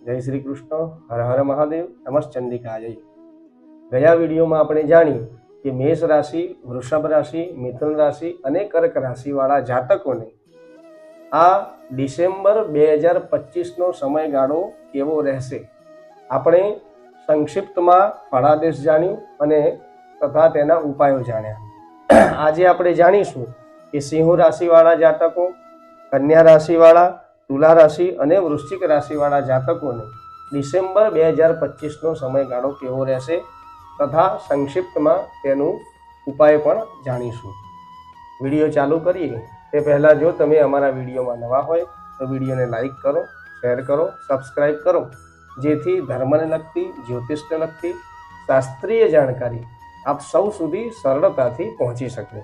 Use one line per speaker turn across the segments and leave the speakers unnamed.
जय श्री कृष्ण। हर हर महादेव। नमश्चंडिका जय। गया वीडियो में आपणे जाण्युं कि मेष राशि, वृषभ राशि, मिथुन राशि अने कर्क राशि वाला जातकोने आ डिसेम्बर 2025 नो समयगाळो केवो रहेशे। आपणे संक्षिप्तमां फळादेश जाण्युं अने तथा तेना उपायो जाण्या। आजे आपणे जाणीशुं कि सिंह राशि वाला जातको, कन्या राशि वाला, तुला राशि अने वृश्चिक राशि वाला जातकोने डिसेम्बर 2025 नो समयगाळो केवो रहेशे तथा संक्षिप्तमां तेनुं उपाय पण जाणीशुं। विडियो चालू करीए ते पहला जो तमे अमारा विडियोमां नवा होय तो विडियोने लाइक करो, शेर करो, सब्सक्राइब करो, जेथी धर्मने लगती, ज्योतिषने लगती शास्त्रीय जानकारी आप सौ सुधी सरलताथी पहोंची शके।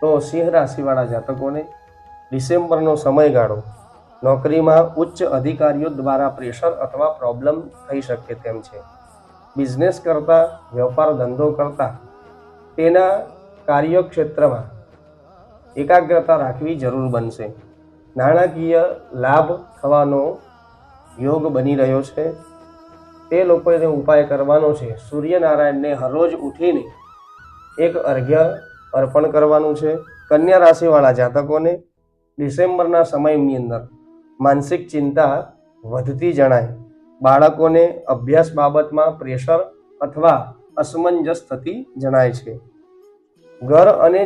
तो सिंह राशिवाळा जातकोने डिसेम्बरनो समयगाळो नौकरीमां उच्च अधिकारीओ द्वारा प्रेशर अथवा प्रॉब्लम थई शके तेम छे। बिजनेस करता, व्यापार धंधो करता तेना कार्यक्षेत्रमां एकाग्रता राखवी जरूर बनशे। नाणाकीय लाभ थवानो योग बनी रह्यो छे। ते लोकोए उपाय करवानो छे। सूर्यनारायणने हररोज उठीने एक अर्घ्य अर्पण करवानुं छे। कन्या राशिवाळा जातकोने डिसेम्बरना समयनी अंदर मानसिक चिंता वधती जणाय। बाळकोने अभ्यास बाबतमां प्रेशर अथवा असमंजस थती जणाय छे। घर अने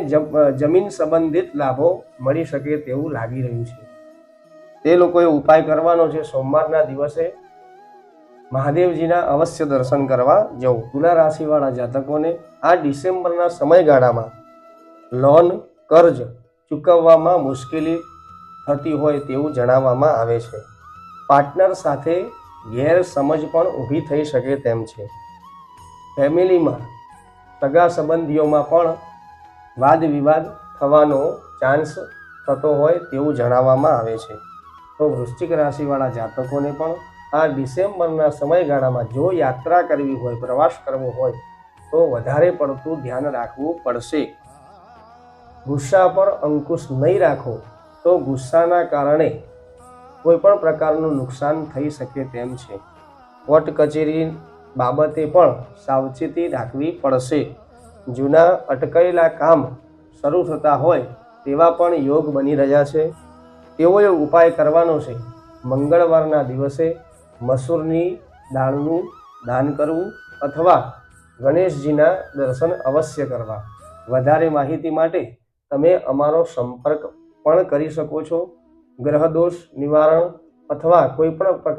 जमीन संबंधित लाभो मळी शके तेवुं लागी रह्युं छे। ते लोकोए उपाय करवानो छे। सोमवाરના દિવસે મહાદેવજીના અવશ્ય દર્શન કરવા જવું। તુલા રાશિવાળા જાતકોને આ ડિસેમ્બરના સમયગાળામાં લોન કર્જ ચૂકવવામાં મુશ્કેલી થતી હોય તેવું જણાવવામાં આવે છે। પાર્ટનર સાથે ગેરસમજ પણ ઊભી થઈ શકે તેમ છે। ફેમિલીમાં સગા સંબંધીઓમાં પણ વાદ વિવાદ થવાનો ચાન્સ થતો હોય તેવું જણાવવામાં આવે છે। તો વૃશ્ચિક રાશિવાળા જાતકોને પણ આ ડિસેમ્બરના સમયગાળામાં જો યાત્રા કરવી હોય, પ્રવાસ કરવો હોય તો વધારે પડતું ધ્યાન રાખવું પડશે। ગુસ્સા પર અંકુશ નહીં રાખો તો ગુસ્સાના કારણે કોઈપણ પ્રકારનું નુકસાન થઈ શકે તેમ છે। કોર્ટ કચેરી બાબતે પણ સાવચેતી રાખવી પડશે। જૂના અટકાયેલા કામ શરૂ થતા હોય તેવા પણ યોગ બની રહ્યા છે। તેઓએ ઉપાય કરવાનો છે। મંગળવારના દિવસે મસૂરની દાળનું દાન કરવું અથવા ગણેશજીના દર્શન અવશ્ય કરવા। વધારે માહિતી માટે તમે અમારો સંપર્ક પણ કરી શકો છો। ગ્રહ દોષ નિવારણ અથવા કોઈ પણ પ્રકાર